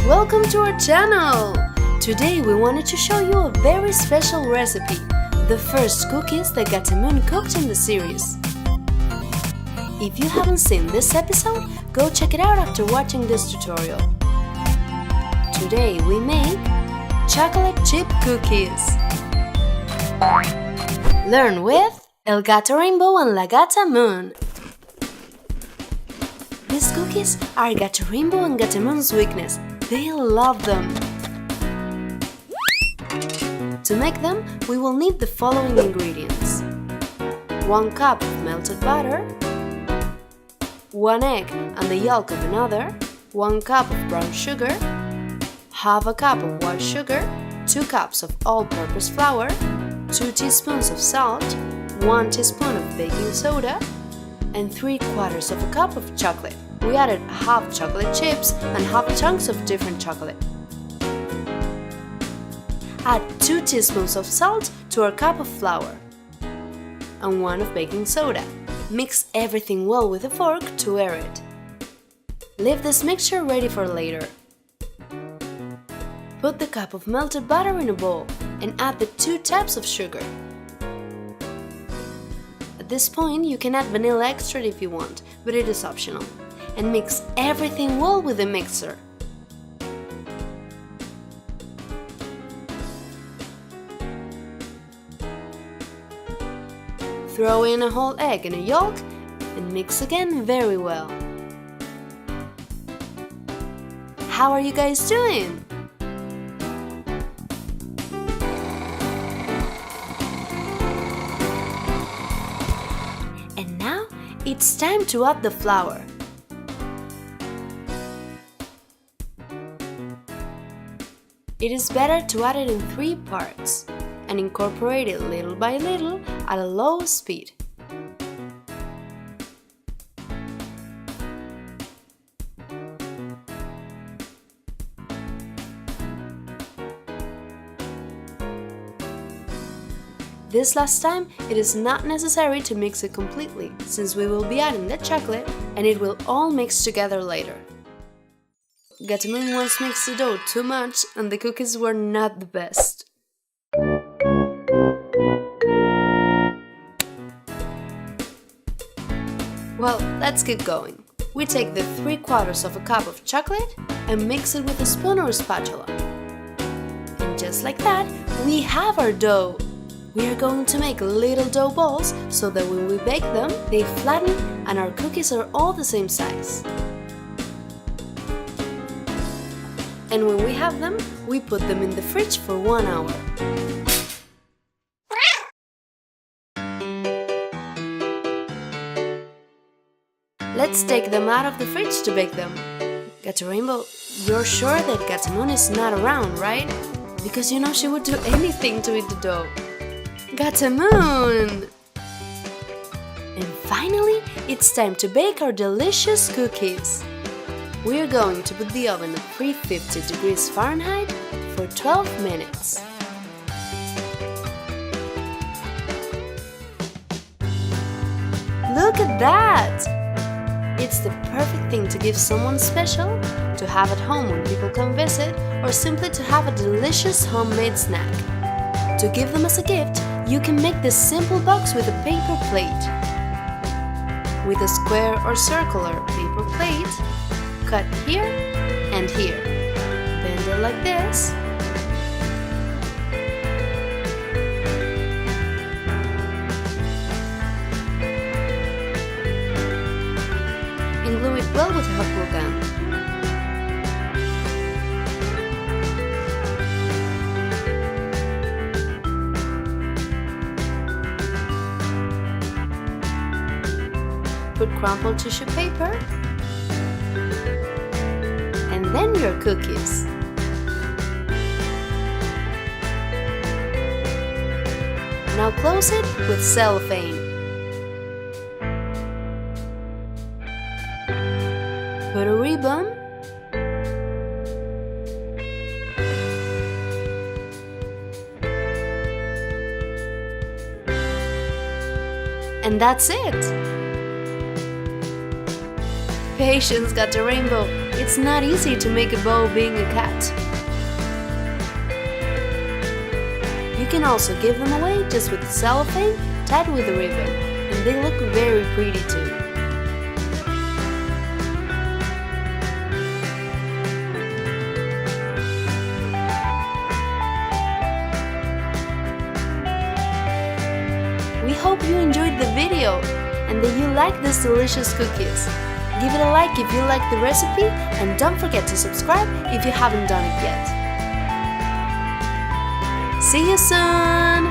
Welcome to our channel! Today we wanted to show you a very special recipe, the first cookies that Gata Moon cooked in the series. If you haven't seen this episode, go check it out after watching this tutorial. Today we make chocolate chip cookies. Learn with El Gato Rainbow and La Gata Moon. These cookies are Gato Rainbow and Gata Moon's weakness. They love them. To make them, we will need the following ingredients: 1 cup of melted butter, 1 egg and the yolk of another, 1 cup of brown sugar, half a cup of white sugar, 2 cups of all-purpose flour, 2 teaspoons of salt, 1 teaspoon of baking soda, and 3/4 of a cup of chocolate. We added half chocolate chips and half chunks of different chocolate. Add 2 teaspoons of salt to our cup of flour and 1 of baking soda. Mix everything well with a fork to air it. Leave this mixture ready for later. Put the cup of melted butter in a bowl and add the 2 taps of sugar. At this point, you can add vanilla extract if you want, but it is optional. And mix everything well with the mixer. Throw in a whole egg and a yolk and mix again very well. How are you guys doing? And now it's time to add the flour. It is better to add it in 3 parts and incorporate it little by little at a low speed. This last time, it is not necessary to mix it completely, since we will be adding the chocolate and it will all mix together later. Gata Moon once mixed the dough too much and the cookies were not the best. Well, let's keep going. We take the 3/4 of a cup of chocolate and mix it with a spoon or a spatula. And just like that, we have our dough! We are going to make little dough balls so that when we bake them, they flatten and our cookies are all the same size. And when we have them, we put them in the fridge for 1 hour. Let's take them out of the fridge to bake them. Gato Rainbow, you're sure that Gata Moon is not around, right? Because you know she would do anything to eat the dough. Gata Moon! And finally, it's time to bake our delicious cookies. We are going to put the oven at 350 degrees Fahrenheit for 12 minutes. Look at that! It's the perfect thing to give someone special, to have at home when people come visit, or simply to have a delicious homemade snack. To give them as a gift, you can make this simple box with a paper plate. With a square or circular paper plate, cut here and here. Bend it like this. And glue it well with a hot glue gun. Put crumpled tissue paper and then your cookies. Now close it with cellophane. Put a ribbon and that's it! Patience, Gato Rainbow! It's not easy to make a bow being a cat. You can also give them away just with cellophane tied with a ribbon, and they look very pretty too. We hope you enjoyed the video and that you like these delicious cookies. Give it a like if you like the recipe, and don't forget to subscribe if you haven't done it yet. See you soon!